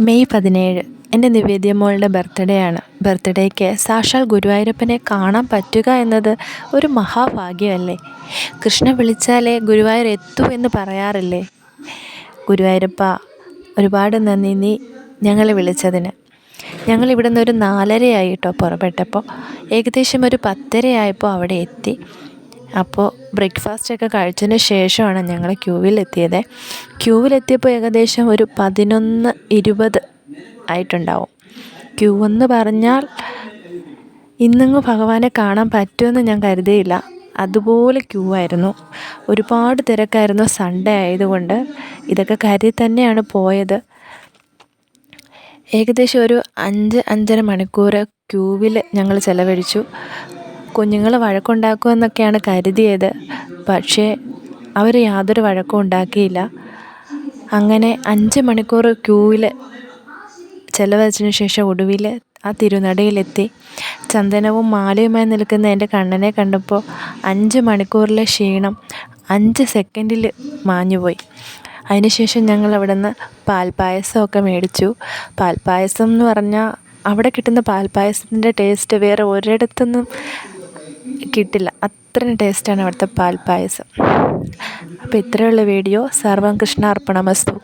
May 17 എൻ്റെ നിവേദ്യ മോളുടെ birthday ആണ്. ബർത്ത്ഡേക്ക് സാക്ഷാൽ ഗുരുവായൂരപ്പനെ കാണാൻ പറ്റുക എന്നത് ഒരു മഹാഭാഗ്യമല്ലേ. കൃഷ്ണൻ വിളിച്ചാലേ ഗുരുവായൂർ എത്തൂ എന്ന് പറയാറില്ലേ. ഗുരുവായൂരപ്പ, ഒരുപാട് നന്ദി നീ ഞങ്ങളെ വിളിച്ചതിന്. ഞങ്ങളിവിടെ നിന്ന് ഒരു 4:30 കേട്ടോ പുറപ്പെട്ടപ്പോൾ. ഏകദേശം ഒരു 10:30 ആയപ്പോൾ അവിടെ എത്തി. അപ്പോൾ ബ്രേക്ക്ഫാസ്റ്റൊക്കെ കഴിച്ചതിന് ശേഷമാണ് ഞങ്ങൾ ക്യൂവിലെത്തിയത്. ക്യൂവിലെത്തിയപ്പോൾ ഏകദേശം ഒരു 11:20 ആയിട്ടുണ്ടാവും. ക്യൂ എന്ന് പറഞ്ഞാൽ ഇന്നങ്ങ് ഭഗവാനെ കാണാൻ പറ്റുമെന്ന് ഞാൻ കരുതിയില്ല. അതുപോലെ ക്യൂ ആയിരുന്നു. ഒരുപാട് തിരക്കായിരുന്നു. സൺഡേ ആയതുകൊണ്ട് ഇതൊക്കെ കരുതി തന്നെയാണ് പോയത്. ഏകദേശം ഒരു 5-5.5 മണിക്കൂർ ക്യൂവിൽ ഞങ്ങൾ ചിലവഴിച്ചു. കുഞ്ഞുങ്ങൾ വഴക്കുണ്ടാക്കുമെന്നൊക്കെയാണ് കരുതിയത്. പക്ഷേ അവർ യാതൊരു വഴക്കും ഉണ്ടാക്കിയില്ല. അങ്ങനെ 5 മണിക്കൂർ ക്യൂവിൽ ചിലവഴിച്ചതിന് ശേഷം ഒടുവിൽ ആ തിരുനടയിലെത്തി. ചന്ദനവും മാലയുമായി നിൽക്കുന്ന എൻ്റെ കണ്ണനെ കണ്ടപ്പോൾ 5 മണിക്കൂറിലെ ക്ഷീണം 5 സെക്കൻഡിൽ മാഞ്ഞുപോയി. അതിനുശേഷം ഞങ്ങൾ അവിടെ നിന്ന് പാൽപ്പായസമൊക്കെ മേടിച്ചു. പാൽപ്പായസം എന്ന് പറഞ്ഞാൽ അവിടെ കിട്ടുന്ന പാൽപ്പായസത്തിൻ്റെ ടേസ്റ്റ് വേറെ ഒരിടത്തൊന്നും കിട്ടില്ല. അത്രയും ടേസ്റ്റാണ് അവിടുത്തെ പാൽപ്പായസം. അപ്പോൾ ഇത്രയുള്ള വീഡിയോ. സർവം കൃഷ്ണാർപ്പണമസ്തു.